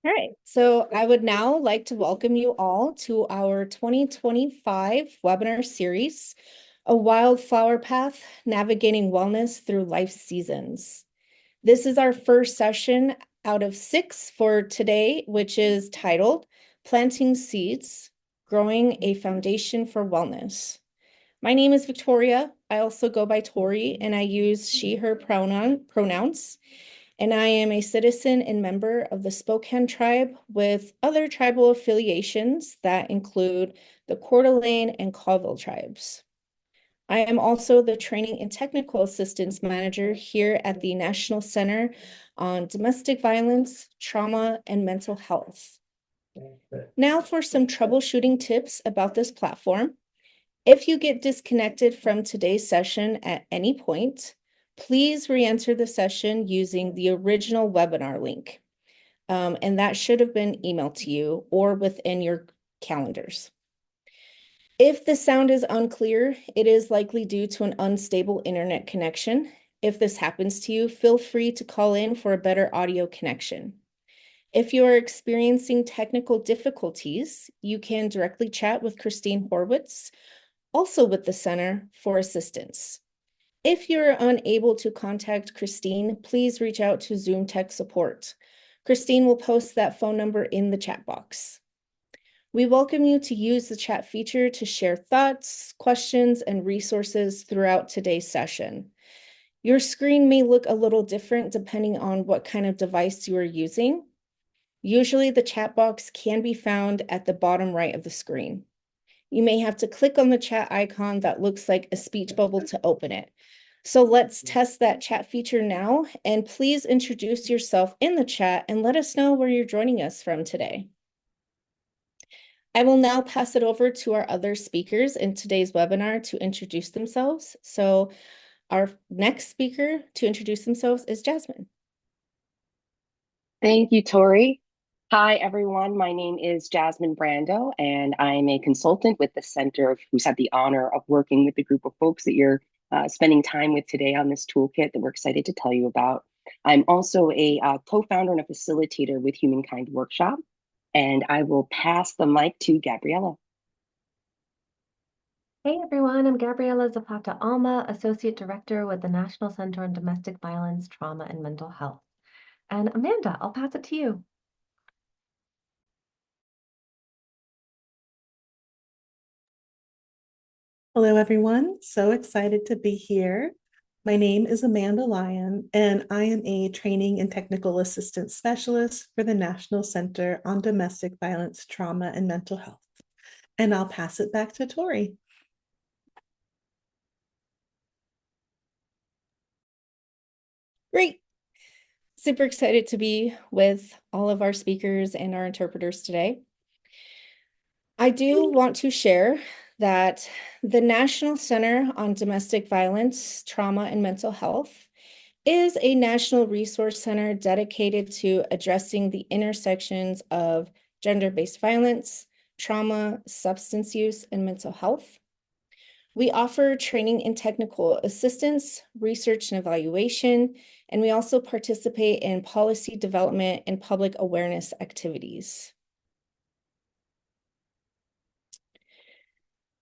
All right, so I would now like to welcome you all to our 2025 webinar series, A Wildflower Path, Navigating Wellness Through Life Seasons. This is our first session out of 6 for today, which is titled Planting Seeds, Growing a Foundation for Wellness. My name is Victoria. I also go by Tori, and I use she, her pronouns. And I am a citizen and member of the Spokane tribe with other tribal affiliations that include the Coeur d'Alene and Colville tribes. I am also the Training and Technical Assistance Manager here at the National Center on Domestic Violence, Trauma, and Mental Health. Now for some troubleshooting tips about this platform. If you get disconnected from today's session at any point, please re-enter the session using the original webinar link. And that should have been emailed to you or within your calendars. If the sound is unclear, it is likely due to an unstable internet connection. If this happens to you, feel free to call in for a better audio connection. If you are experiencing technical difficulties, you can directly chat with Christine Horwitz, also with the Center for Assistance. If you're unable to contact Christine, please reach out to Zoom Tech Support. Christine will post that phone number in the chat box. We welcome you to use the chat feature to share thoughts, questions, and resources throughout today's session. Your screen may look a little different depending on what kind of device you are using. Usually the chat box can be found at the bottom right of the screen. You may have to click on the chat icon that looks like a speech bubble to open it. So let's test that chat feature now, and please introduce yourself in the chat and let us know where you're joining us from today. I will now pass it over to our other speakers in today's webinar to introduce themselves. So our next speaker to introduce themselves is Jasmine. Thank you, Tori. Hi, everyone. My name is Jasmine Brando, and I'm a consultant with the center who's had the honor of working with the group of folks that you're spending time with today on this toolkit that we're excited to tell you about. I'm also a co-founder and a facilitator with Humankind Workshop, and I will pass the mic to Gabriella. Hey everyone, I'm Gabriela Zapata Alma, Associate Director with the National Center on Domestic Violence, Trauma, and Mental Health. And Amanda, I'll pass it to you. Hello, everyone. So excited to be here. My name is Amanda Lyon, and I am a training and technical assistance specialist for the National Center on Domestic Violence, Trauma, and Mental Health. And I'll pass it back to Tori. Great. Super excited to be with all of our speakers and our interpreters today. I do want to share that the National Center on Domestic Violence, Trauma, and Mental Health is a national resource center dedicated to addressing the intersections of gender-based violence, trauma, substance use, and mental health. We offer training and technical assistance, research and evaluation, and we also participate in policy development and public awareness activities.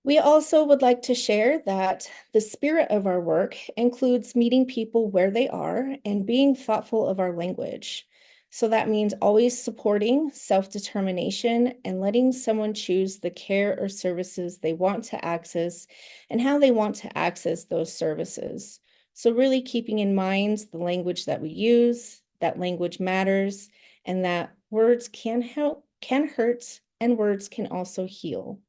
We also would like to share that the spirit of our work includes meeting people where they are and being thoughtful of our language. So that means always supporting self-determination and letting someone choose the care or services they want to access and how they want to access those services. So really keeping in mind the language that we use, that language matters, and that words can help, can hurt, and words can also heal.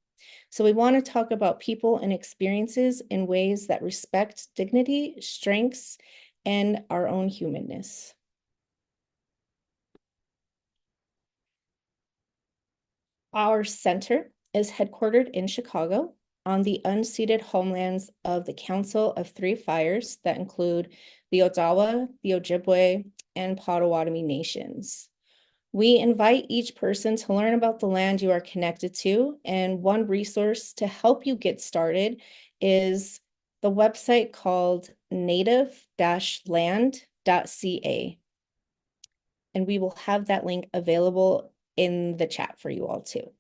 So we want to talk about people and experiences in ways that respect dignity, strengths, and our own humanness. Our center is headquartered in Chicago on the unceded homelands of the Council of Three Fires that include the Odawa, the Ojibwe, and Potawatomi nations. We invite each person to learn about the land you are connected to, and one resource to help you get started is the website called native-land.ca. and we will have that link available in the chat for you all too.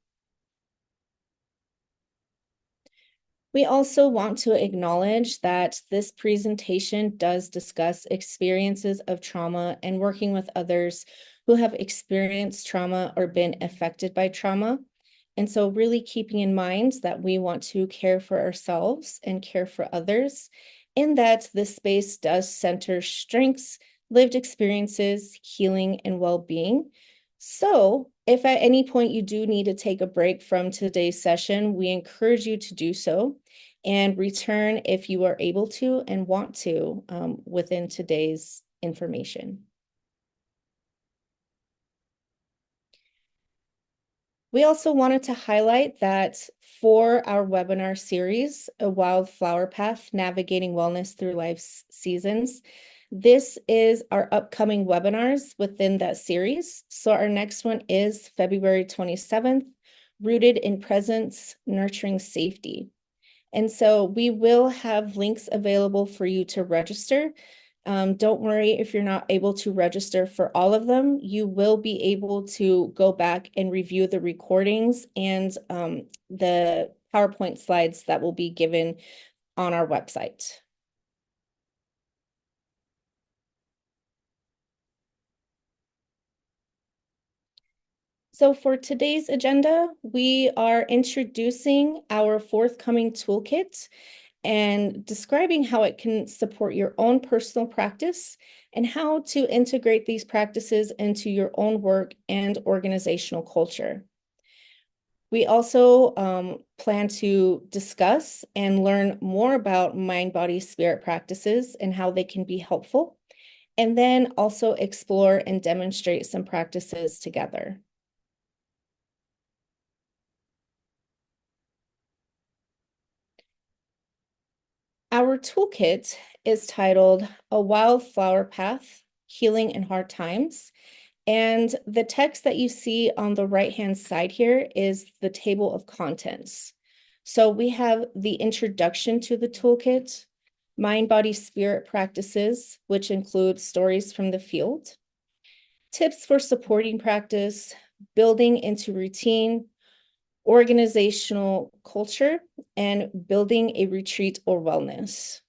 We also want to acknowledge that this presentation does discuss experiences of trauma and working with others who have experienced trauma or been affected by trauma. And so really keeping in mind that we want to care for ourselves and care for others, in that this space does center strengths, lived experiences, healing, and well-being. So if at any point you do need to take a break from today's session, we encourage you to do so and return if you are able to and want to within today's information. We also wanted to highlight that for our webinar series, A Wildflower Path, Navigating Wellness Through Life's Seasons, this is our upcoming webinars within that series. So our next one is February 27th, Rooted in Presence, Nurturing Safety. And so we will have links available for you to register. Don't worry if you're not able to register for all of them. You will be able to go back and review the recordings and the PowerPoint slides that will be given on our website. So for today's agenda, we are introducing our forthcoming toolkit and describing how it can support your own personal practice and how to integrate these practices into your own work and organizational culture. We also plan to discuss and learn more about mind, body, spirit practices and how they can be helpful, and then also explore and demonstrate some practices together. Our toolkit is titled A Wildflower Path, Healing in Hard Times. And the text that you see on the right-hand side here is the table of contents. So we have the introduction to the toolkit, mind, body, spirit practices, which include stories from the field, tips for supporting practice, building into routine, organizational culture, and building a retreat or wellness.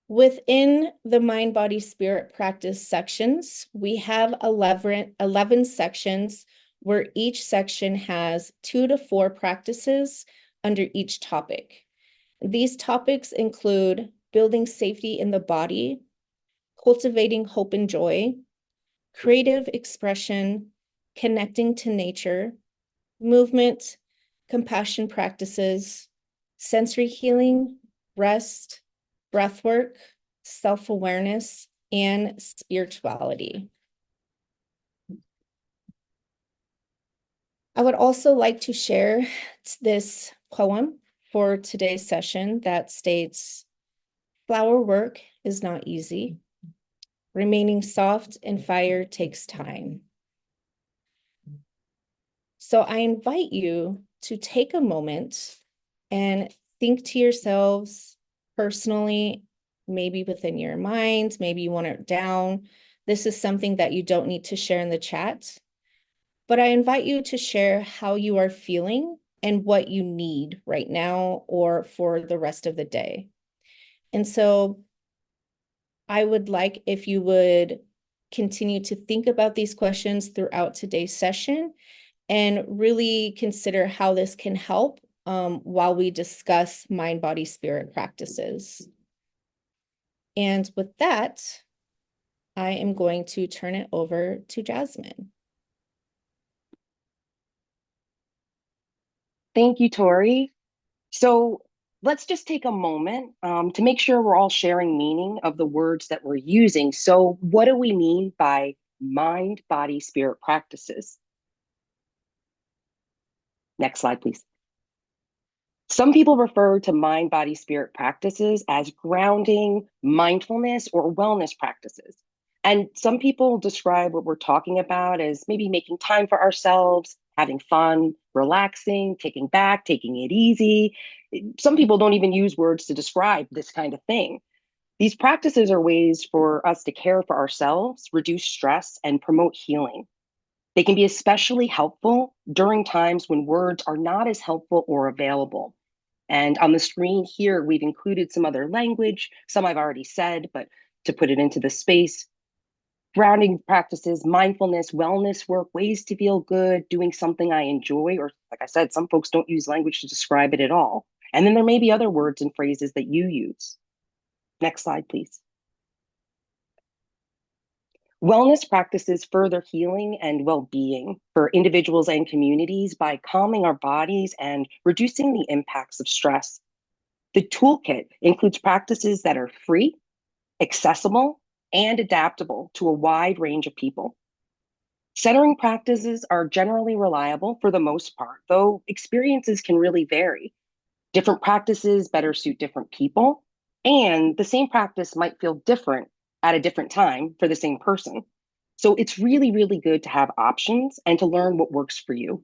Within the mind, body, spirit practice sections, we have 11 sections where each section has 2 to 4 practices under each topic. These topics include building safety in the body, cultivating hope and joy, creative expression, connecting to nature, movement, compassion practices, sensory healing, rest, breath work, self-awareness, and spirituality. I would also like to share this poem for today's session that states, "Flower work is not easy. Remaining soft in fire takes time." So I invite you to take a moment and think to yourselves personally, maybe within your mind, maybe you want it down. This is something that you don't need to share in the chat, but I invite you to share how you are feeling and what you need right now or for the rest of the day. And so I would like if you would continue to think about these questions throughout today's session and really consider how this can help while we discuss mind, body, spirit practices. And with that, I am going to turn it over to Jasmine. Thank you, Tori. So let's just take a moment to make sure we're all sharing meaning of the words that we're using. So what do we mean by mind, body, spirit practices? Next slide, please. Some people refer to mind, body, spirit practices as grounding, mindfulness, or wellness practices. And some people describe what we're talking about as maybe making time for ourselves, having fun, relaxing, kicking back, taking it easy. Some people don't even use words to describe this kind of thing. These practices are ways for us to care for ourselves, reduce stress, and promote healing. They can be especially helpful during times when words are not as helpful or available. And on the screen here, we've included some other language. Some I've already said, but to put it into the space, grounding practices, mindfulness, wellness work, ways to feel good, doing something I enjoy, or like I said, some folks don't use language to describe it at all. And then there may be other words and phrases that you use. Next slide, please. Wellness practices further healing and well-being for individuals and communities by calming our bodies and reducing the impacts of stress. The toolkit includes practices that are free, accessible, and adaptable to a wide range of people. Centering practices are generally reliable for the most part, though experiences can really vary. Different practices better suit different people, and the same practice might feel different at a different time for the same person. So it's really, really good to have options and to learn what works for you.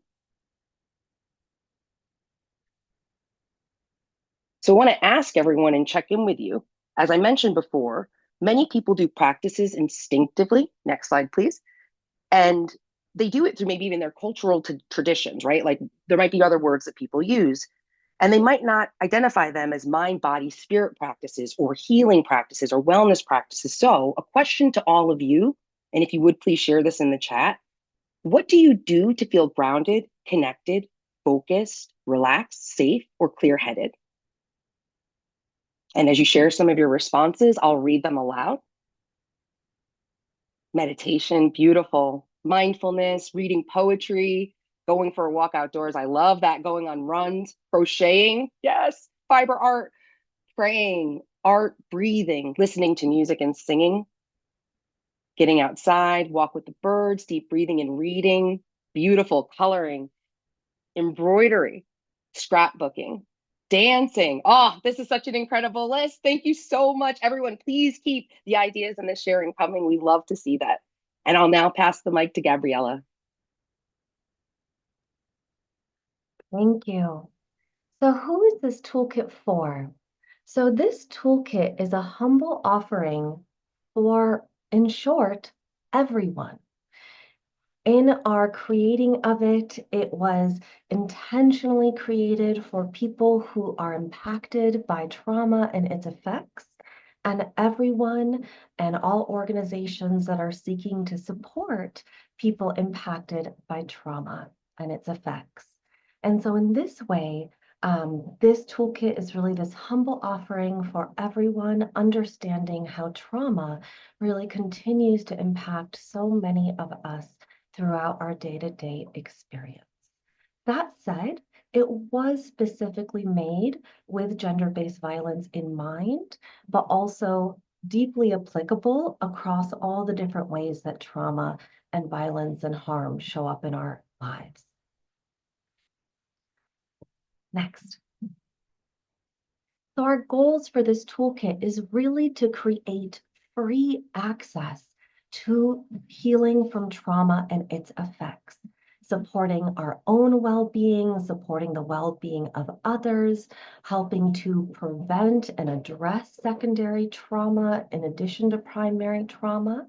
So I want to ask everyone and check in with you. As I mentioned before, many people do practices instinctively. Next slide, please. And they do it through maybe even their cultural traditions, right? Like there might be other words that people use, and they might not identify them as mind, body, spirit practices or healing practices or wellness practices. So a question to all of you, and if you would please share this in the chat, what do you do to feel grounded, connected, focused, relaxed, safe, or clear-headed? And as you share some of your responses, I'll read them aloud. Meditation, beautiful. Mindfulness, reading poetry, going for a walk outdoors. I love that. Going on runs, crocheting. Yes. Fiber art, praying, art, breathing, listening to music and singing, getting outside, walk with the birds, deep breathing and reading, beautiful coloring, embroidery, scrapbooking, dancing. Oh, this is such an incredible list. Thank you so much, everyone. Please keep the ideas and the sharing coming. We love to see that. And I'll now pass the mic to Gabriella. Thank you. So who is this toolkit for? So this toolkit is a humble offering for, in short, everyone. In our creating of it, it was intentionally created for people who are impacted by trauma and its effects, and everyone and all organizations that are seeking to support people impacted by trauma and its effects. And so in this way, this toolkit is really this humble offering for everyone, understanding how trauma really continues to impact so many of us throughout our day-to-day experience. That said, it was specifically made with gender-based violence in mind, but also deeply applicable across all the different ways that trauma and violence and harm show up in our lives. Next. So our goals for this toolkit is really to create free access to healing from trauma and its effects, supporting our own well-being, supporting the well-being of others, helping to prevent and address secondary trauma in addition to primary trauma,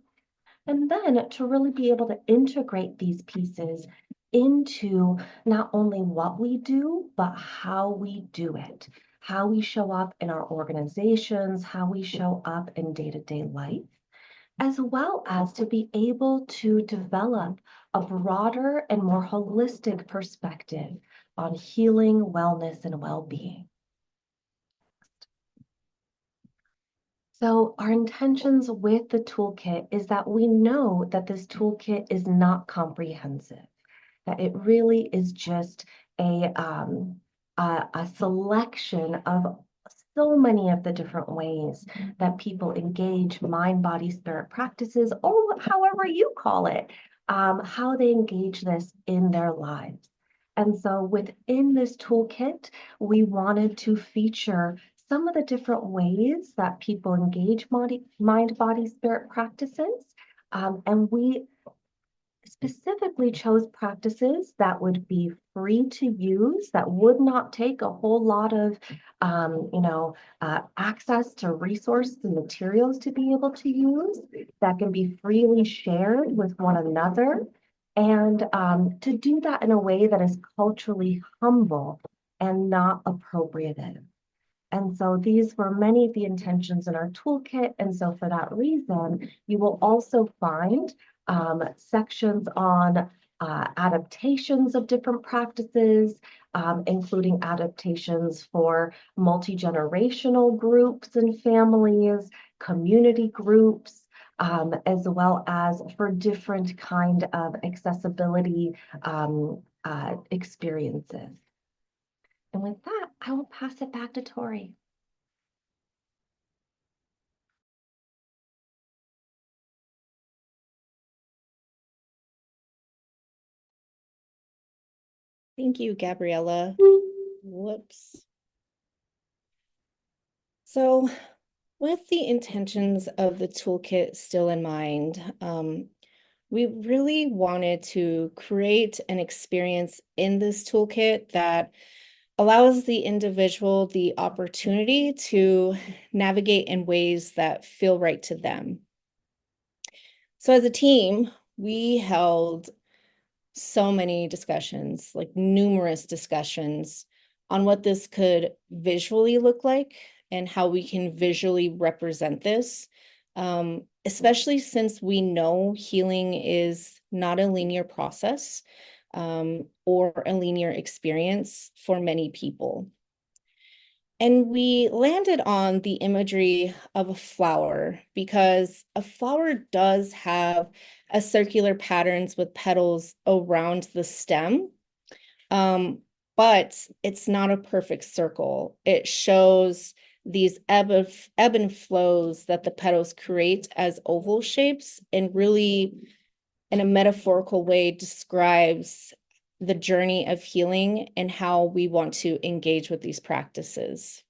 and then to really be able to integrate these pieces into not only what we do, but how we do it, how we show up in our organizations, how we show up in day-to-day life, as well as to be able to develop a broader and more holistic perspective on healing, wellness, and well-being. So our intentions with the toolkit is that we know that this toolkit is not comprehensive, that it really is just a selection of so many of the different ways that people engage mind, body, spirit practices, or however you call it, how they engage this in their lives. And so within this toolkit, we wanted to feature some of the different ways that people engage mind, body, spirit practices. And we specifically chose practices that would be free to use, that would not take a whole lot of, access to resources and materials to be able to use, that can be freely shared with one another, and to do that in a way that is culturally humble and not appropriative. And so these were many of the intentions in our toolkit. And so for that reason, you will also find sections on adaptations of different practices, including adaptations for multi-generational groups and families, community groups, as well as for different kind of accessibility experiences. And with that, I will pass it back to Tori. Thank you, Gabriella. Whoops. So with the intentions of the toolkit still in mind, we really wanted to create an experience in this toolkit that allows the individual the opportunity to navigate in ways that feel right to them. So as a team, we held so many discussions, like numerous discussions on what this could visually look like and how we can visually represent this, especially since we know healing is not a linear process or a linear experience for many people. And we landed on the imagery of a flower because a flower does have a circular patterns with petals around the stem, but it's not a perfect circle. It shows these ebb and flows that the petals create as oval shapes, and really in a metaphorical way describes the journey of healing and how we want to engage with these practices.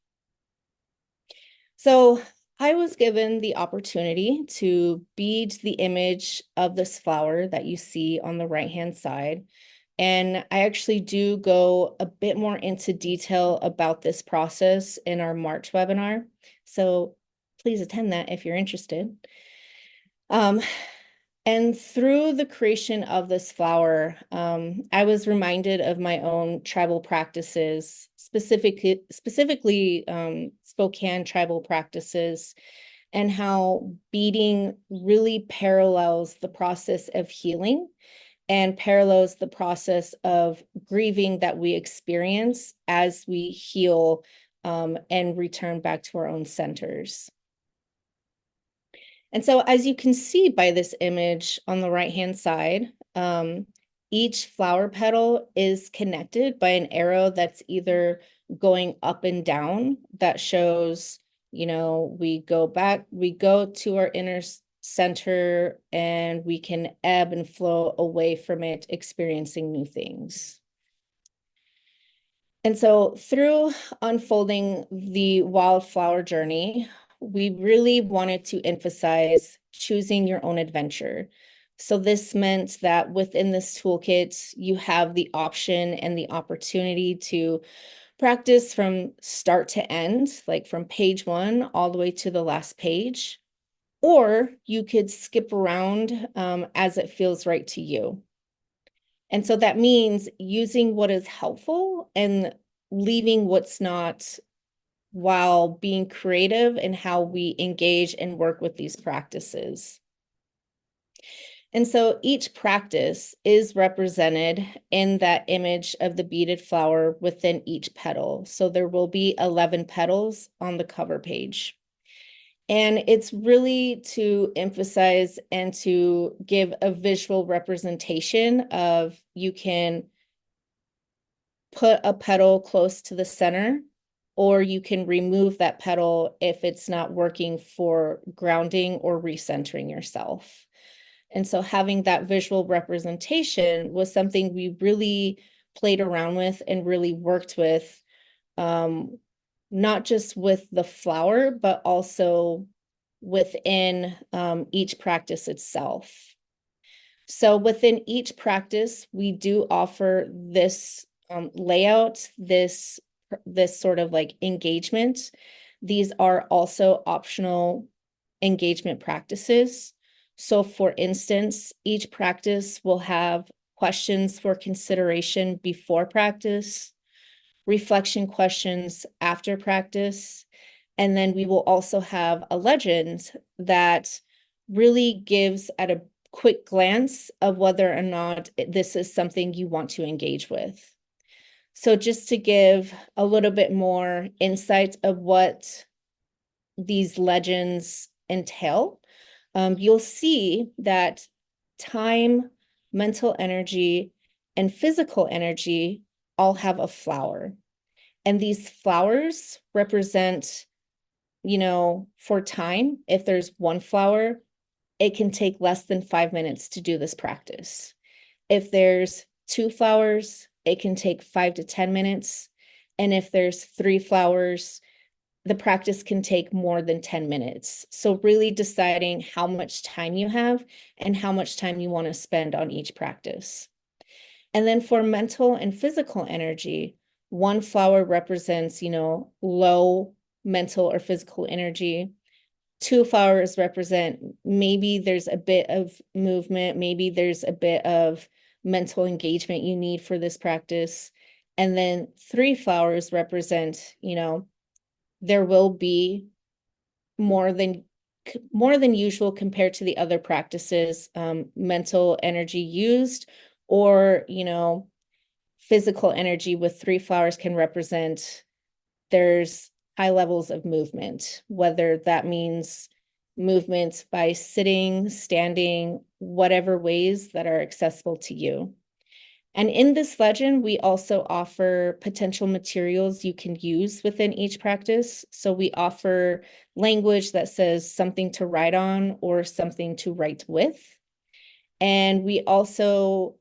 So I was given the opportunity to bead the image of this flower that you see on the right-hand side. And I actually do go a bit more into detail about this process in our March webinar. So please attend that if you're interested. And through the creation of this flower, I was reminded of my own tribal practices, specifically Spokane tribal practices, and how beading really parallels the process of healing and parallels the process of grieving that we experience as we heal and return back to our own centers. And so as you can see by this image on the right-hand side, each flower petal is connected by an arrow that's either going up and down that shows, we go to our inner center and we can ebb and flow away from it, experiencing new things. And so through unfolding the wildflower journey, we really wanted to emphasize choosing your own adventure. So this meant that within this toolkit, you have the option and the opportunity to practice from start to end, like from page 1 all the way to the last page, or you could skip around as it feels right to you. And so that means using what is helpful and leaving what's not, while being creative in how we engage and work with these practices. And so each practice is represented in that image of the beaded flower within each petal. So there will be 11 petals on the cover page. And it's really to emphasize and to give a visual representation of, you can put a petal close to the center, or you can remove that petal if it's not working for grounding or recentering yourself. And so having that visual representation was something we really played around with and really worked with, not just with the flower, but also within each practice itself. So within each practice, we do offer this layout, this sort of like engagement. These are also optional engagement practices. So for instance, each practice will have questions for consideration before practice, reflection questions after practice, and then we will also have a legend that really gives at a quick glance of whether or not this is something you want to engage with. So just to give a little bit more insight of what these legends entail, you'll see that time, mental energy, and physical energy all have a flower. And these flowers represent, for time, if there's one flower, it can take less than 5 minutes to do this practice. If there's two flowers, it can take 5 to 10 minutes. And if there's three flowers, the practice can take more than 10 minutes. So really deciding how much time you have and how much time you want to spend on each practice. And then for mental and physical energy, one flower represents, low mental or physical energy. Two flowers represent maybe there's a bit of movement, maybe there's a bit of mental engagement you need for this practice. And then three flowers represent, there will be more than usual compared to the other practices, mental energy used, or physical energy with three flowers can represent there's high levels of movement, whether that means movement by sitting, standing, whatever ways that are accessible to you. And in this legend, we also offer potential materials you can use within each practice. So we offer language that says something to write on or something to write with. And we also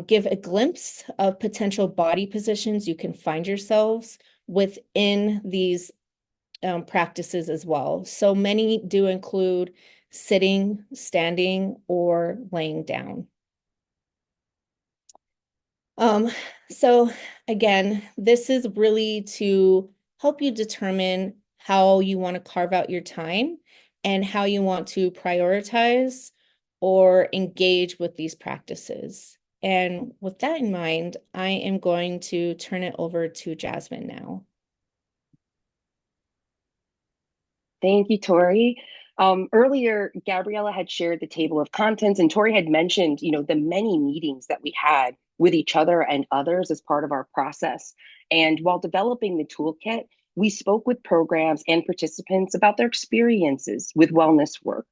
give a glimpse of potential body positions you can find yourselves within these practices as well. So many do include sitting, standing, or laying down. So again, this is really to help you determine how you want to carve out your time and how you want to prioritize or engage with these practices. And with that in mind, I am going to turn it over to Jasmine now. Thank you, Tori. Earlier, Gabriella had shared the table of contents, and Tori had mentioned, the many meetings that we had with each other and others as part of our process. And while developing the toolkit, we spoke with programs and participants about their experiences with wellness work.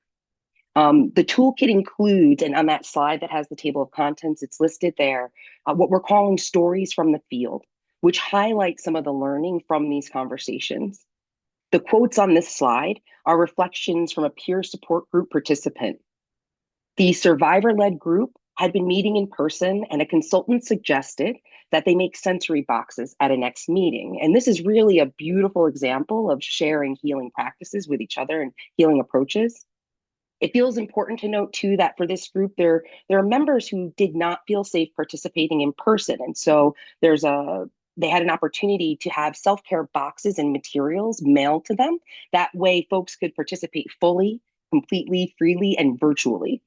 The toolkit includes, and on that slide that has the table of contents, it's listed there, what we're calling stories from the field, which highlight some of the learning from these conversations. The quotes on this slide are reflections from a peer support group participant. The survivor-led group had been meeting in person, and a consultant suggested that they make sensory boxes at a next meeting. And this is really a beautiful example of sharing healing practices with each other and healing approaches. It feels important to note, too, that for this group, there are members who did not feel safe participating in person. And so they had an opportunity to have self-care boxes and materials mailed to them. That way, folks could participate fully, completely, freely, and virtually.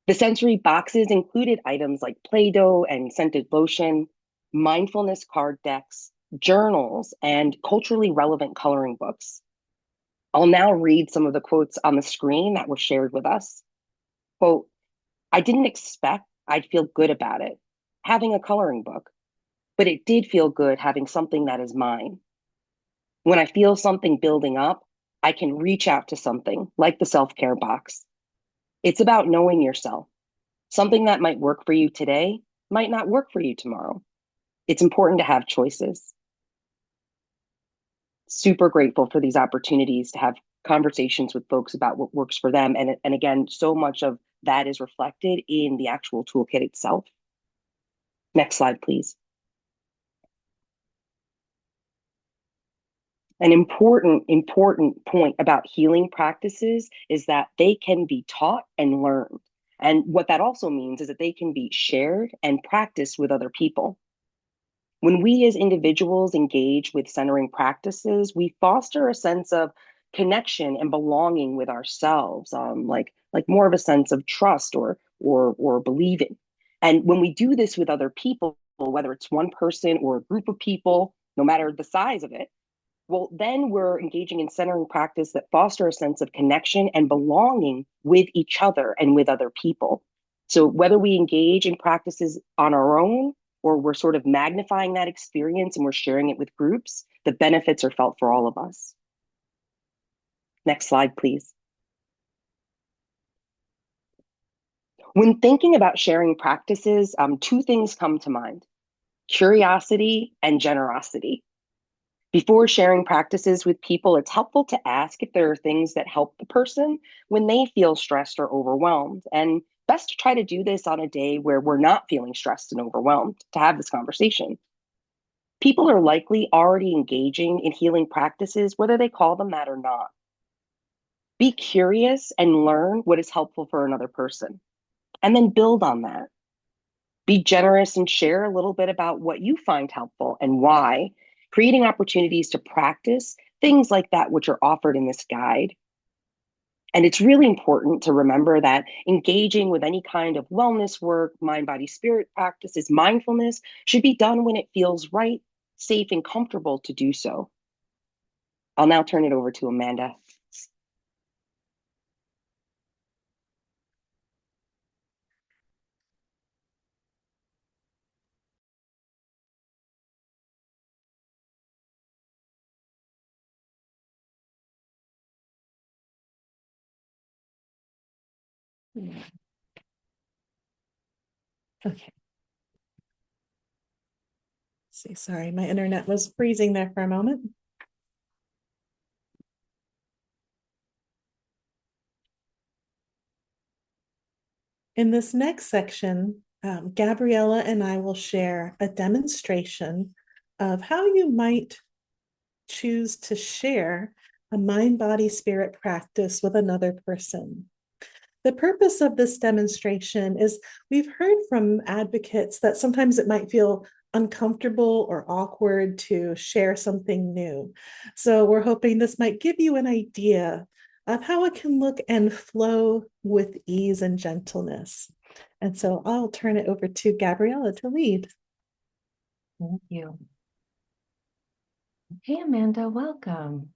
The sensory boxes included items like Play-Doh and scented lotion, mindfulness card decks, journals, and culturally relevant coloring books. I'll now read some of the quotes on the screen that were shared with us. Quote, "I didn't expect I'd feel good about it, having a coloring book, but it did feel good having something that is mine. When I feel something building up, I can reach out to something like the self-care box. It's about knowing yourself. Something that might work for you today might not work for you tomorrow. It's important to have choices." Super grateful for these opportunities to have conversations with folks about what works for them. And again, so much of that is reflected in the actual toolkit itself. Next slide, please. An important point about healing practices is that they can be taught and learned. And what that also means is that they can be shared and practiced with other people. When we as individuals engage with centering practices, we foster a sense of connection and belonging with ourselves, like more of a sense of trust or believing. And when we do this with other people, whether it's one person or a group of people, no matter the size of it, well, then we're engaging in centering practice that foster a sense of connection and belonging with each other and with other people. So whether we engage in practices on our own or we're sort of magnifying that experience and we're sharing it with groups, the benefits are felt for all of us. Next slide, please. When thinking about sharing practices, two things come to mind: curiosity and generosity. Before sharing practices with people, it's helpful to ask if there are things that help the person when they feel stressed or overwhelmed. And best to try to do this on a day where we're not feeling stressed and overwhelmed to have this conversation. People are likely already engaging in healing practices, whether they call them that or not. Be curious and learn what is helpful for another person, and then build on that. Be generous and share a little bit about what you find helpful and why, creating opportunities to practice things like that which are offered in this guide. And it's really important to remember that engaging with any kind of wellness work, mind, body, spirit practices, mindfulness should be done when it feels right, safe, and comfortable to do so. I'll now turn it over to Amanda. Okay. Let's see, sorry, my internet was freezing there for a moment. In this next section, Gabriella and I will share a demonstration of how you might choose to share a mind, body, spirit practice with another person. The purpose of this demonstration is we've heard from advocates that sometimes it might feel uncomfortable or awkward to share something new. So we're hoping this might give you an idea of how it can look and flow with ease and gentleness. And so I'll turn it over to Gabriella to lead. Thank you. Hey, Amanda, welcome.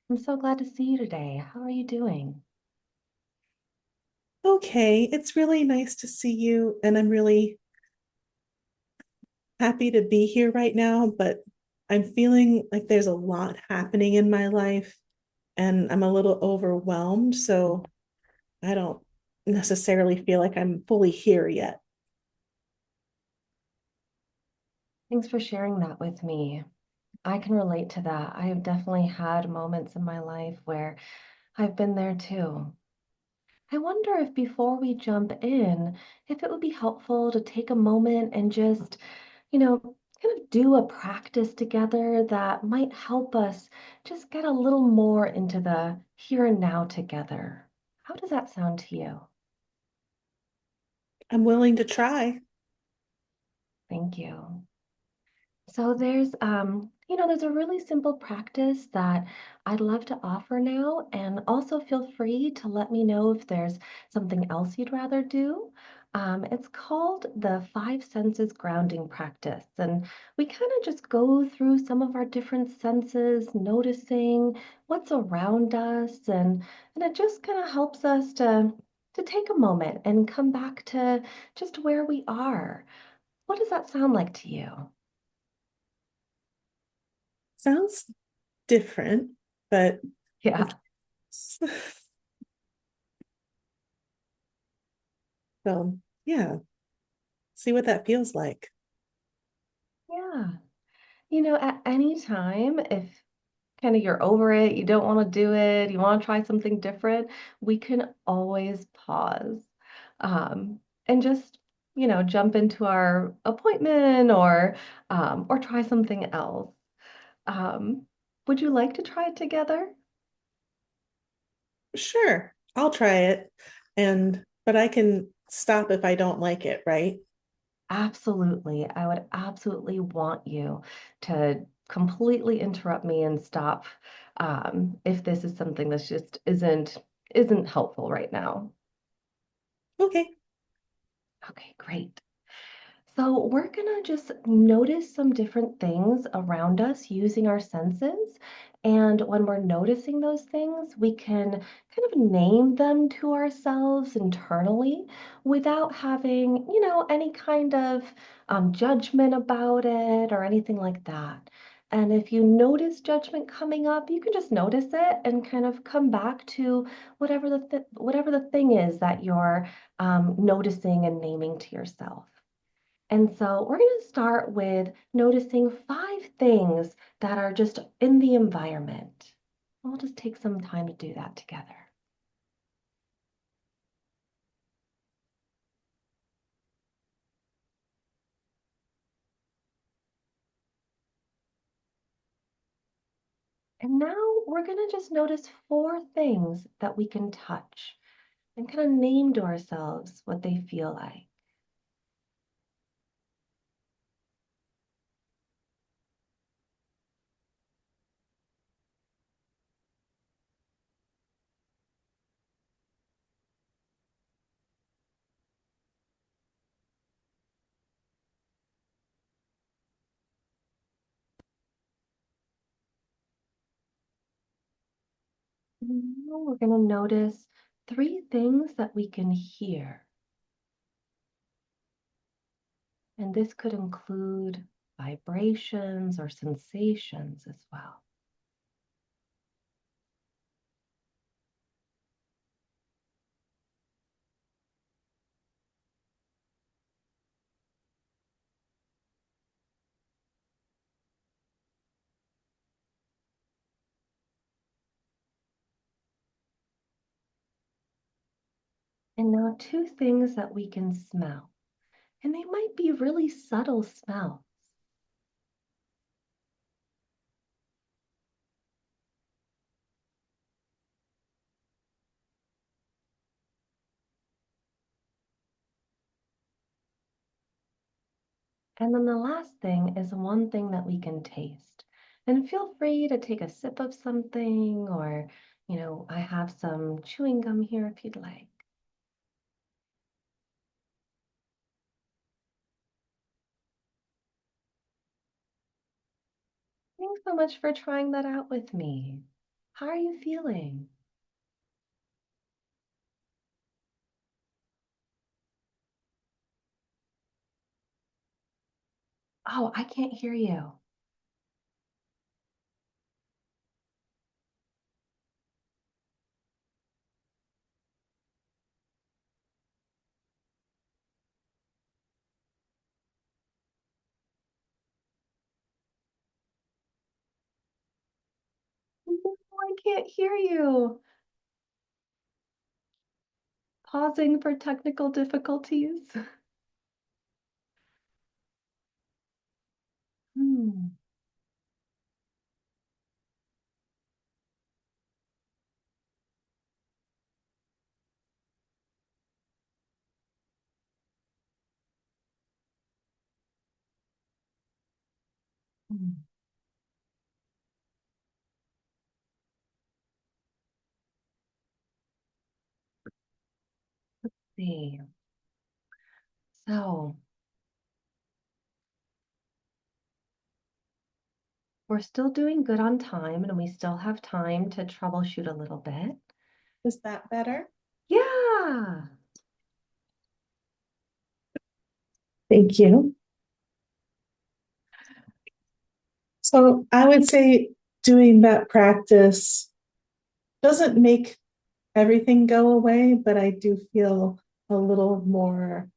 I'm so glad to see you today. How are you doing? Okay, it's really nice to see you, and I'm really happy to be here right now, but I'm feeling like there's a lot happening in my life and I'm a little overwhelmed. So I don't necessarily feel like I'm fully here yet. Thanks for sharing that with me. I can relate to that. I have definitely had moments in my life where I've been there too. I wonder if before we jump in, if it would be helpful to take a moment and just, kind of do a practice together that might help us just get a little more into the here and now together. How does that sound to you? I'm willing to try. Thank you. So there's a really simple practice that I'd love to offer now, and also feel free to let me know if there's something else you'd rather do. It's called the Five Senses Grounding Practice, and we kind of just go through some of our different senses, noticing what's around us, and it just kind of helps us to take a moment and come back to just where we are. What does that sound like to you? Sounds different, but Yeah. so yeah, see what that feels like. Yeah. At any time, if kind of you're over it, you don't want to do it, you want to try something different, we can always pause um, and just, jump into our appointment or try something else. Um, would you like to try it together? Sure, I'll try it. But I can stop if I don't like it, right? Absolutely. I would absolutely want you to completely interrupt me and stop if this is something that's just isn't helpful right now. Okay. Okay, great. So we're gonna just notice some different things around us using our senses. And when we're noticing those things, we can kind of name them to ourselves internally without having, any kind of judgment about it or anything like that. And if you notice judgment coming up, you can just notice it and kind of come back to whatever the thing is that you're noticing and naming to yourself. And so we're going to start with noticing 5 things that are just in the environment. We'll just take some time to do that together. And now we're going to just notice 4 things that we can touch and kind of name to ourselves what they feel like. And now we're going to notice 3 things that we can hear. And this could include vibrations or sensations as well. And now 2 things that we can smell. And they might be really subtle smells. And then the last thing is one thing that we can taste. And feel free to take a sip of something, or, I have some chewing gum here if you'd like. Thanks so much for trying that out with me. How are you feeling? Oh, I can't hear you. No, I can't hear you. Pausing for technical difficulties. Hmm. Hmm. See. So we're still doing good on time, and we still have time to troubleshoot a little bit. Is that better? Yeah. Thank you. So I would say doing that practice doesn't make everything go away, but I do feel a little more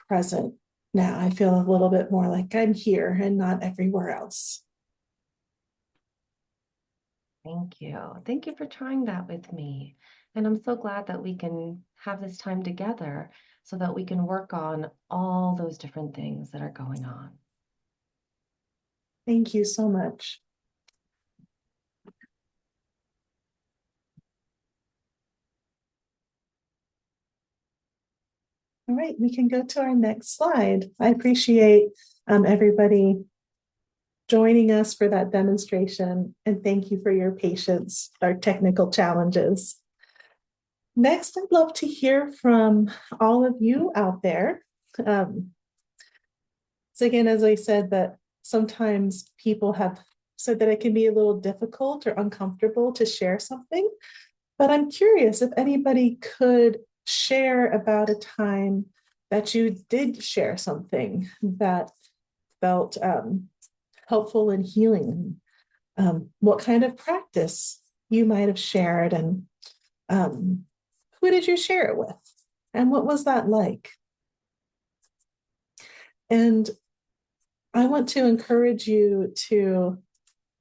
present now. I feel a little bit more like I'm here and not everywhere else. Thank you. Thank you for trying that with me. And I'm so glad that we can have this time together so that we can work on all those different things that are going on. Thank you so much. All right, we can go to our next slide. I appreciate everybody joining us for that demonstration, and thank you for your patience, our technical challenges. Next, I'd love to hear from all of you out there. So again, as I said, that sometimes people have said that it can be a little difficult or uncomfortable to share something, but I'm curious if anybody could share about a time that you did share something that felt helpful and healing. What kind of practice you might have shared, and who did you share it with? And what was that like? And I want to encourage you to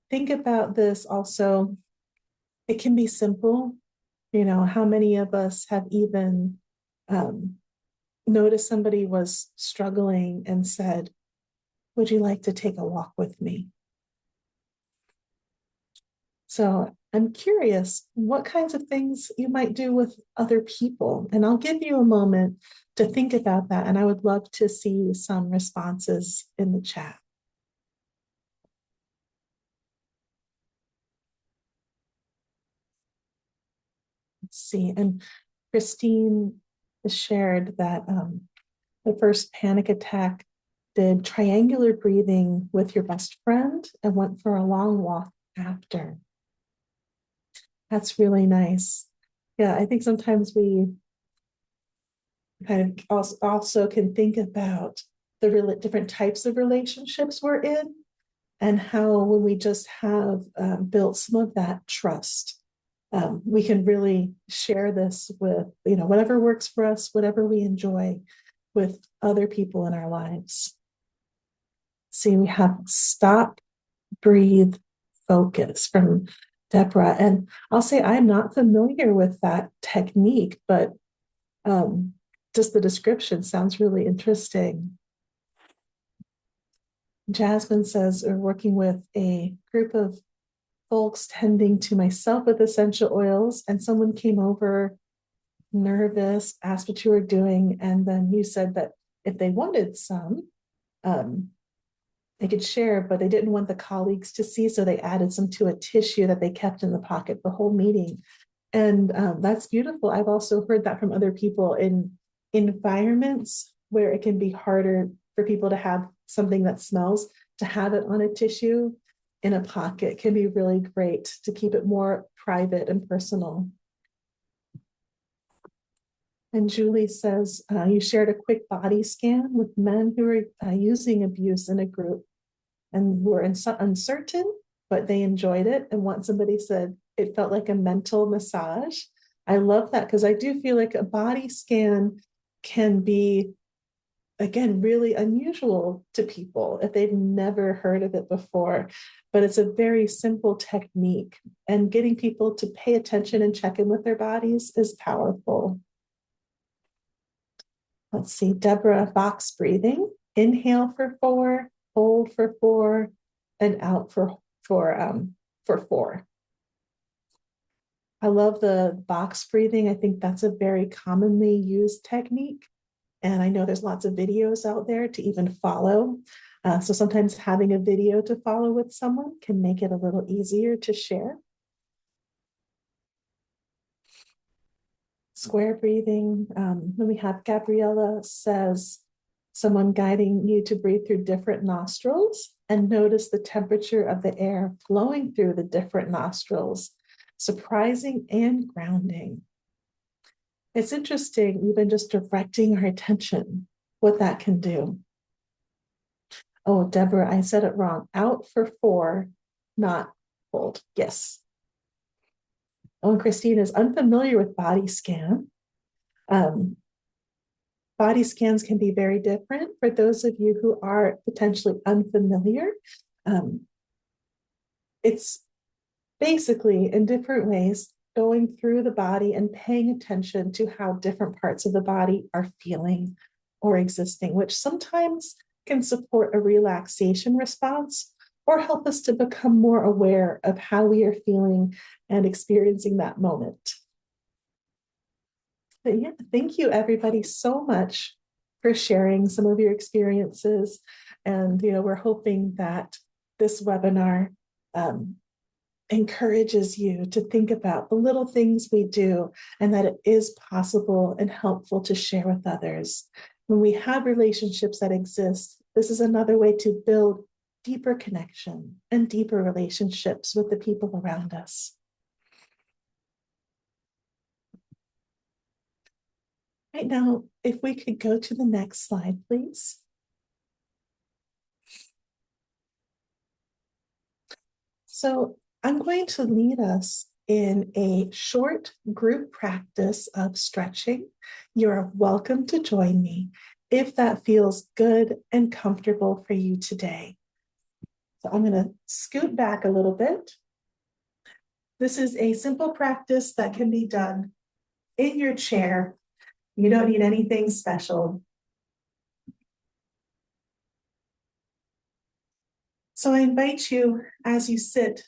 think about this also. It can be simple. You know, how many of us have even noticed somebody was struggling and said, "Would you like to take a walk with me?" So I'm curious what kinds of things you might do with other people. And I'll give you a moment to think about that. And I would love to see some responses in the chat. Let's see. And Christine shared that the first panic attack did triangular breathing with your best friend and went for a long walk after. That's really nice. Yeah, I think sometimes we kind of also can think about the different types of relationships we're in, and how when we just have built some of that trust, we can really share this with, you know, whatever works for us, whatever we enjoy, with other people in our lives. See, we have stop, breathe, focus from Deborah. And I'll say I'm not familiar with that technique, but just the description sounds really interesting. Jasmine says, we're working with a group of folks tending to myself with essential oils, and someone came over nervous, asked what you were doing, and then you said that if they wanted some, they could share, but they didn't want the colleagues to see, so they added some to a tissue that they kept in the pocket the whole meeting. And that's beautiful. I've also heard that from other people in environments where it can be harder for people to have something that smells, to have it on a tissue in a pocket can be really great to keep it more private and personal. And Julie says, you shared a quick body scan with men who are using abuse in a group and were uncertain, but they enjoyed it. And once somebody said it felt like a mental massage. I love that, because I do feel like a body scan can be, again, really unusual to people if they've never heard of it before. But it's a very simple technique, and getting people to pay attention and check in with their bodies is powerful. Let's see, Deborah, box breathing. Inhale for 4, hold for 4, and out for 4. I love the box breathing. I think that's a very commonly used technique. And I know there's lots of videos out there to even follow. So sometimes having a video to follow with someone can make it a little easier to share. Square breathing. Then we have Gabriella says, someone guiding you to breathe through different nostrils and notice the temperature of the air flowing through the different nostrils. Surprising and grounding. It's interesting, even just directing our attention, what that can do. Oh, Deborah, I said it wrong. Out for 4, not hold. Yes. Oh, and Christine is unfamiliar with body scan. Body scans can be very different. For those of you who are potentially unfamiliar, it's basically in different ways going through the body and paying attention to how different parts of the body are feeling or existing, which sometimes can support a relaxation response or help us to become more aware of how we are feeling and experiencing that moment. But yeah, thank you everybody so much for sharing some of your experiences. And, we're hoping that this webinar encourages you to think about the little things we do and that it is possible and helpful to share with others. When we have relationships that exist, this is another way to build deeper connection and deeper relationships with the people around us. Right now, if we could go to the next slide, please. So I'm going to lead us in a short group practice of stretching. You're welcome to join me if that feels good and comfortable for you today. So I'm going to scoot back a little bit. This is a simple practice that can be done in your chair. You don't need anything special. So I invite you, as you sit,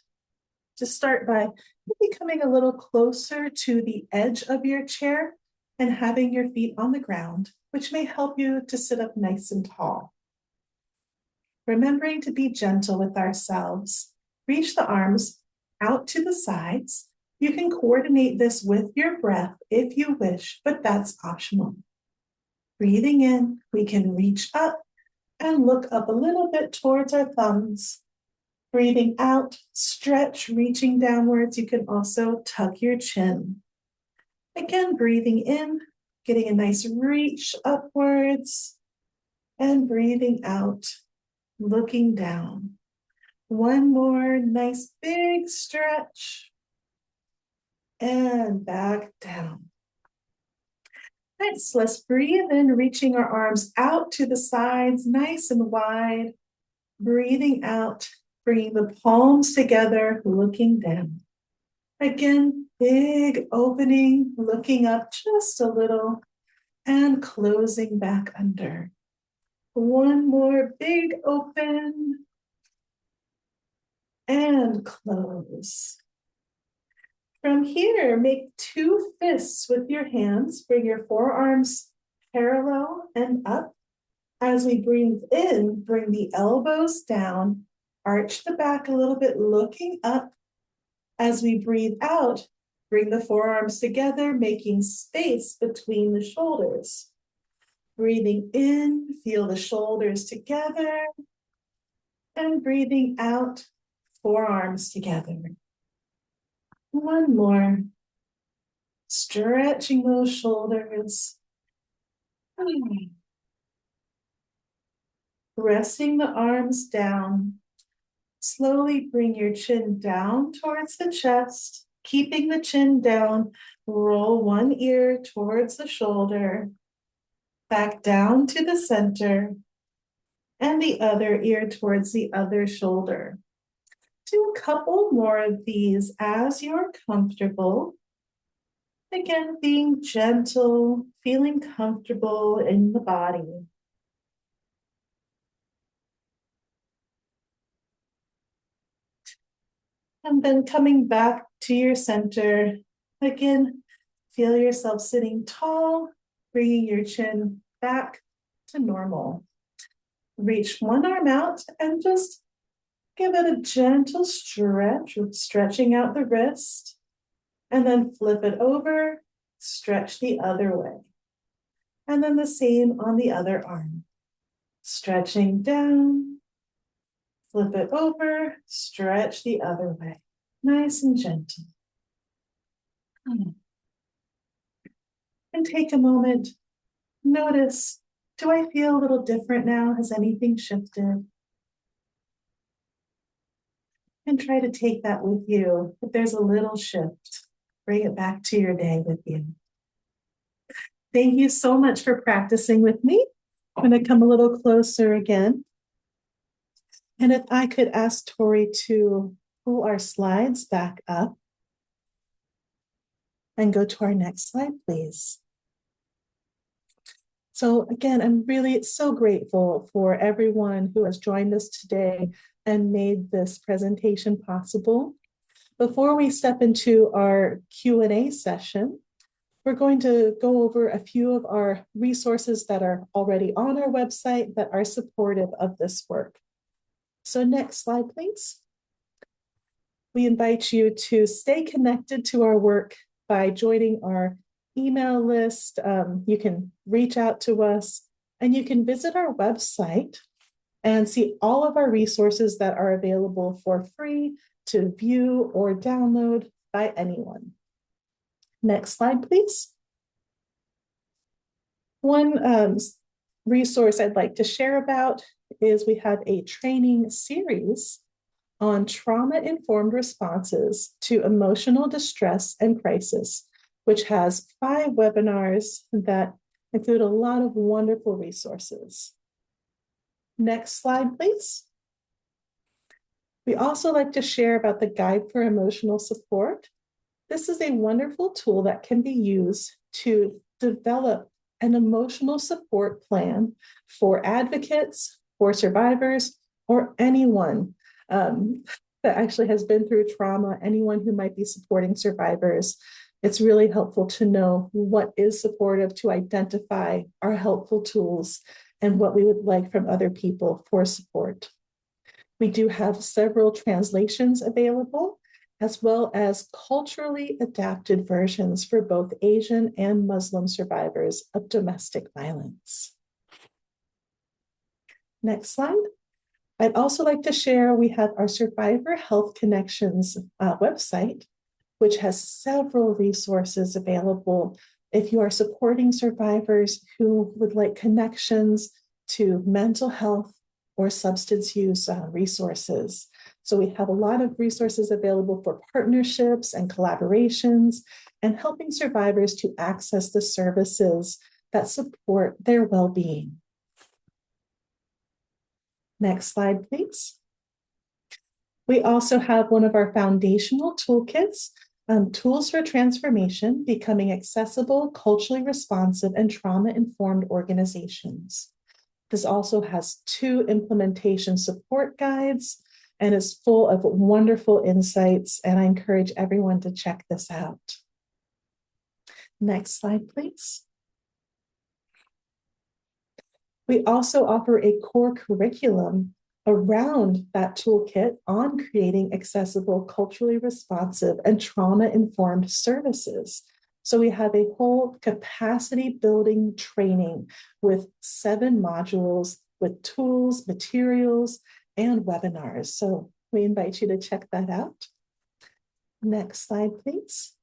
to start by maybe coming a little closer to the edge of your chair and having your feet on the ground, which may help you to sit up nice and tall. Remembering to be gentle with ourselves, reach the arms out to the sides. You can coordinate this with your breath if you wish, but that's optional. Breathing in, we can reach up and look up a little bit towards our thumbs. Breathing out, stretch, reaching downwards. You can also tuck your chin. Again, breathing in, getting a nice reach upwards, and breathing out, looking down. One more nice big stretch, and back down. Next, let's breathe in, reaching our arms out to the sides, nice and wide. Breathing out, bringing the palms together, looking down. Again, big opening, looking up just a little, and closing back under. One more big open, and close. From here, make 2 fists with your hands. Bring your forearms parallel and up. As we breathe in, bring the elbows down, arch the back a little bit, looking up. As we breathe out, bring the forearms together, making space between the shoulders. Breathing in, feel the shoulders together. And breathing out, forearms together. One more. Stretching those shoulders. Resting the arms down. Slowly bring your chin down towards the chest, keeping the chin down. Roll one ear towards the shoulder, back down to the center, and the other ear towards the other shoulder. Do a couple more of these as you're comfortable. Again, being gentle, feeling comfortable in the body. And then coming back to your center. Again, feel yourself sitting tall, bringing your chin back to normal. Reach one arm out and just give it a gentle stretch, stretching out the wrist. And then flip it over, stretch the other way. And then the same on the other arm. Stretching down, flip it over, stretch the other way. Nice and gentle. And take a moment. Notice, do I feel a little different now? Has anything shifted? And try to take that with you. If there's a little shift, bring it back to your day with you. Thank you so much for practicing with me. I'm going to come a little closer again. And if I could ask Tori to pull our slides back up and go to our next slide, please. So again, I'm really so grateful for everyone who has joined us today and made this presentation possible. Before we step into our Q&A session, we're going to go over a few of our resources that are already on our website that are supportive of this work. So next slide, please. We invite you to stay connected to our work by joining our email list. You can reach out to us, and you can visit our website and see all of our resources that are available for free to view or download by anyone. Next slide, please. One resource I'd like to share about is we have a training series on trauma-informed responses to emotional distress and crisis, which has 5 webinars that include a lot of wonderful resources. Next slide, please. We also like to share about the Guide for Emotional Support. This is a wonderful tool that can be used to develop an emotional support plan for advocates, for survivors, or anyone that actually has been through trauma, anyone who might be supporting survivors. It's really helpful to know what is supportive, to identify our helpful tools and what we would like from other people for support. We do have several translations available, as well as culturally adapted versions for both Asian and Muslim survivors of domestic violence. Next slide. I'd also like to share, we have our Survivor Health Connections website, which has several resources available if you are supporting survivors who would like connections to mental health or substance use resources. So we have a lot of resources available for partnerships and collaborations and helping survivors to access the services that support their well-being. Next slide, please. We also have one of our foundational toolkits, Tools for Transformation, Becoming Accessible, Culturally Responsive, and Trauma-Informed Organizations. This also has 2 implementation support guides and is full of wonderful insights, and I encourage everyone to check this out. Next slide, please. We also offer a core curriculum around that toolkit on creating accessible, culturally responsive, and trauma-informed services. So we have a whole capacity building training with 7 modules with tools, materials, and webinars. So we invite you to check that out. Next slide, please.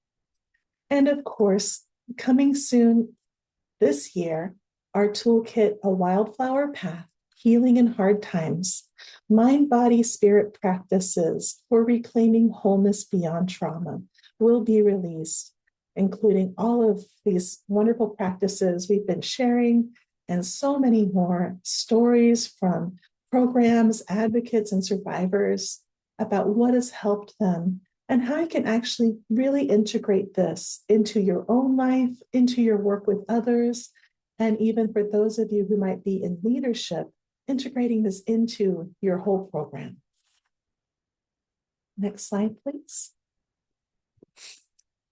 And of course, coming soon this year, our toolkit, A Wildflower Path, Healing in Hard Times, Mind, Body, Spirit Practices for Reclaiming Wholeness Beyond Trauma, will be released, including all of these wonderful practices we've been sharing and so many more stories from programs, advocates, and survivors about what has helped them and how you can actually really integrate this into your own life, into your work with others, and even for those of you who might be in leadership, integrating this into your whole program. Next slide, please.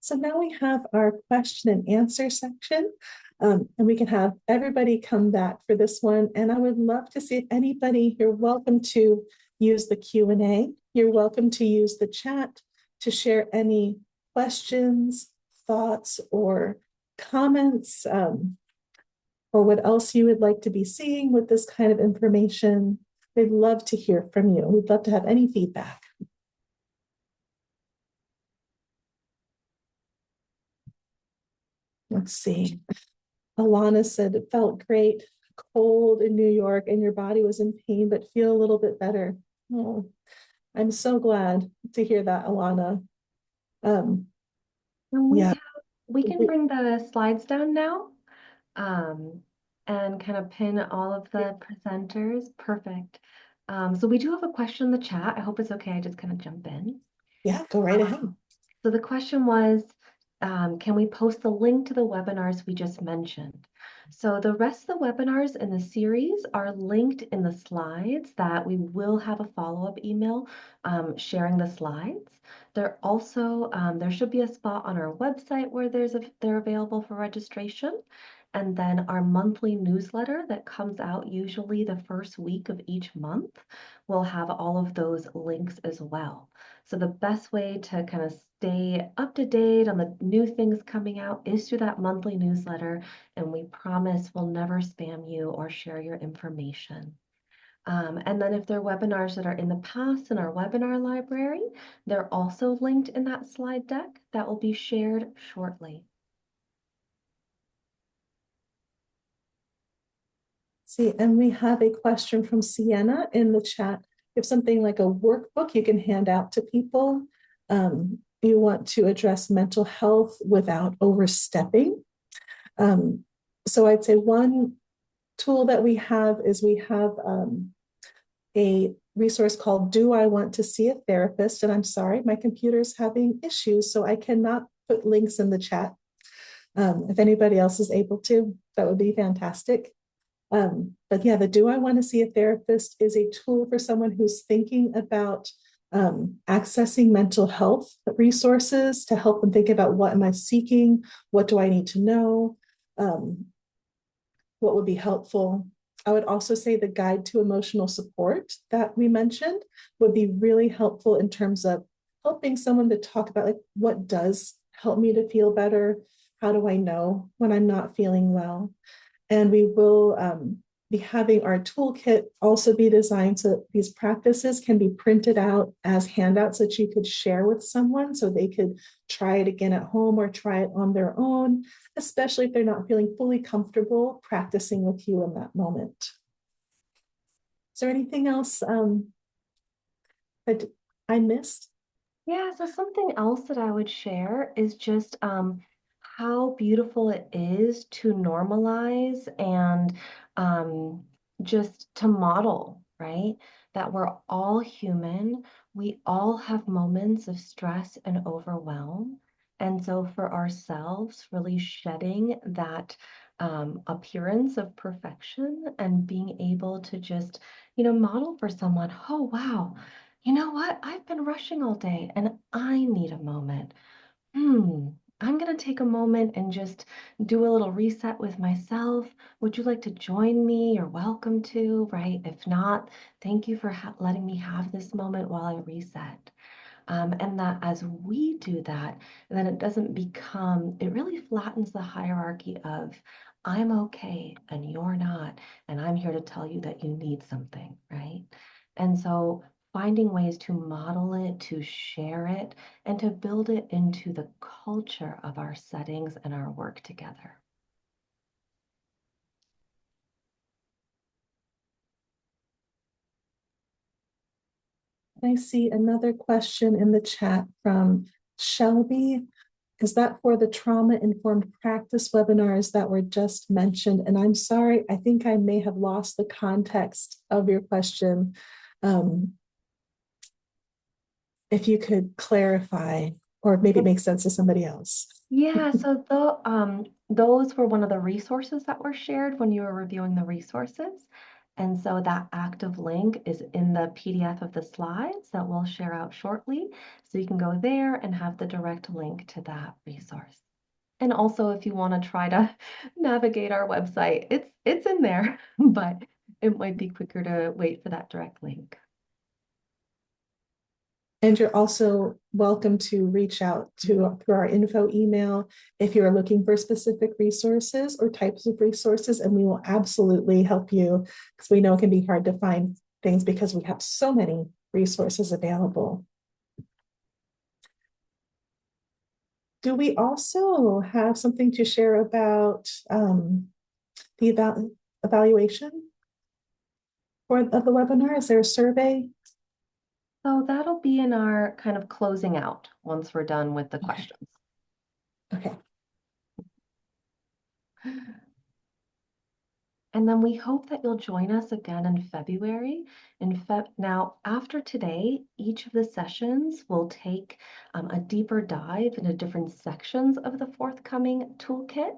So now we have our question and answer section, and we can have everybody come back for this one. And I would love to see if anybody, you're welcome to use the Q&A. You're welcome to use the chat to share any questions, thoughts, or comments, or what else you would like to be seeing with this kind of information. We'd love to hear from you. We'd love to have any feedback. Let's see. Alana said it felt great, cold in New York, and your body was in pain, but feel a little bit better. Oh, I'm so glad to hear that, Alana. Yeah, we can bring the slides down now, and kind of pin all of the presenters. Perfect. So we do have a question in the chat. I hope it's okay. I just kind of jump in. Yeah, go right ahead. So the question was, can we post the link to the webinars we just mentioned? So the rest of the webinars in the series are linked in the slides that we will have a follow-up email sharing the slides. There also, there should be a spot on our website where they're available for registration. And then our monthly newsletter that comes out usually the first week of each month will have all of those links as well. So the best way to kind of stay up to date on the new things coming out is through that monthly newsletter, and we promise we'll never spam you or share your information. And then if there are webinars that are in the past in our webinar library, they're also linked in that slide deck that will be shared shortly. See, and we have a question from Sienna in the chat. If something like a workbook you can hand out to people, you want to address mental health without overstepping. So I'd say one tool that we have is we have a resource called Do I Want to See a Therapist? And I'm sorry, my computer's having issues, so I cannot put links in the chat. If anybody else is able to, that would be fantastic. But yeah, the Do I Want to See a Therapist is a tool for someone who's thinking about accessing mental health resources to help them think about what am I seeking? What do I need to know? What would be helpful? I would also say the guide to emotional support that we mentioned would be really helpful in terms of helping someone to talk about like what does help me to feel better? How do I know when I'm not feeling well? And we will be having our toolkit also be designed so that these practices can be printed out as handouts that you could share with someone so they could try it again at home or try it on their own, especially if they're not feeling fully comfortable practicing with you in that moment. Is there anything else that I missed? Yeah, so something else that I would share is just how beautiful it is to normalize and just to model, right? That we're all human. We all have moments of stress and overwhelm. And so for ourselves, really shedding that appearance of perfection and being able to just, model for someone, oh, wow, you know what? I've been rushing all day and I need a moment. I'm going to take a moment and just do a little reset with myself. Would you like to join me? You're welcome to, right? If not, thank you for letting me have this moment while I reset. And that as we do that, then it doesn't become, it really flattens the hierarchy of I'm okay and you're not, and I'm here to tell you that you need something, right? And so finding ways to model it, to share it, and to build it into the culture of our settings and our work together. I see another question in the chat from Shelby. Is that for the trauma-informed practice webinars that were just mentioned? And I'm sorry, I think I may have lost the context of your question. If you could clarify, or maybe it makes sense to somebody else. Yeah, so those were one of the resources that were shared when you were reviewing the resources. And so that active link is in the PDF of the slides that we'll share out shortly. So you can go there and have the direct link to that resource. And also if you want to try to navigate our website, it's in there, but it might be quicker to wait for that direct link. And you're also welcome to reach out through our info email if you're looking for specific resources or types of resources, and we will absolutely help you because we know it can be hard to find things because we have so many resources available. Do we also have something to share about the evaluation of the webinar? Is there a survey? So that'll be in our kind of closing out once we're done with the questions. Okay. And then we hope that you'll join us again in February. Now, after today, each of the sessions will take a deeper dive into different sections of the forthcoming toolkit.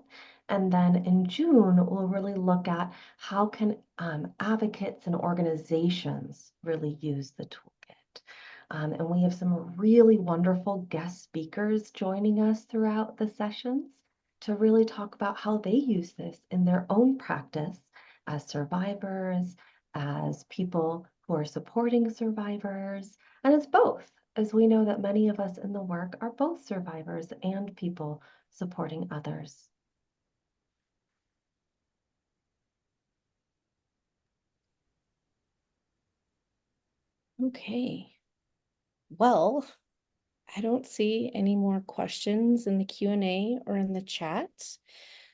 And then in June, we'll really look at how can advocates and organizations really use the toolkit. And we have some really wonderful guest speakers joining us throughout the sessions to really talk about how they use this in their own practice as survivors, as people who are supporting survivors, and as both, as we know that many of us in the work are both survivors and people supporting others. Okay. Well, I don't see any more questions in the Q&A or in the chat.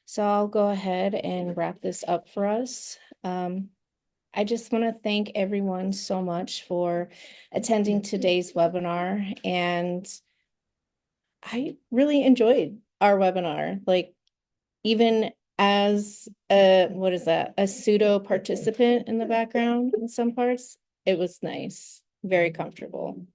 So I'll go ahead and wrap this up for us. I just want to thank everyone so much for attending today's webinar. And I really enjoyed our webinar. Like, even as a, what is that? A pseudo participant in the background in some parts, it was nice, very comfortable.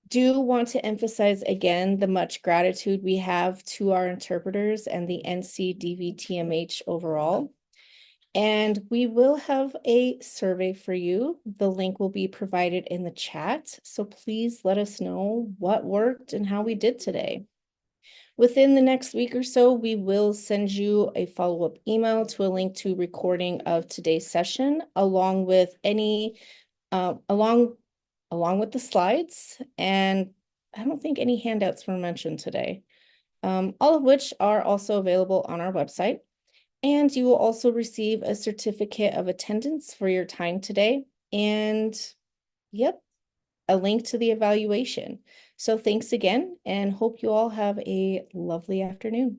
Do want to emphasize again the much gratitude we have to our interpreters and the NCDVTMH overall. And we will have a survey for you. The link will be provided in the chat. So please let us know what worked and how we did today. Within the next week or so, we will send you a follow-up email to a link to recording of today's session, along with any, along with the slides. And I don't think any handouts were mentioned today, all of which are also available on our website. And you will also receive a certificate of attendance for your time today. And yep, a link to the evaluation. So thanks again, and hope you all have a lovely afternoon.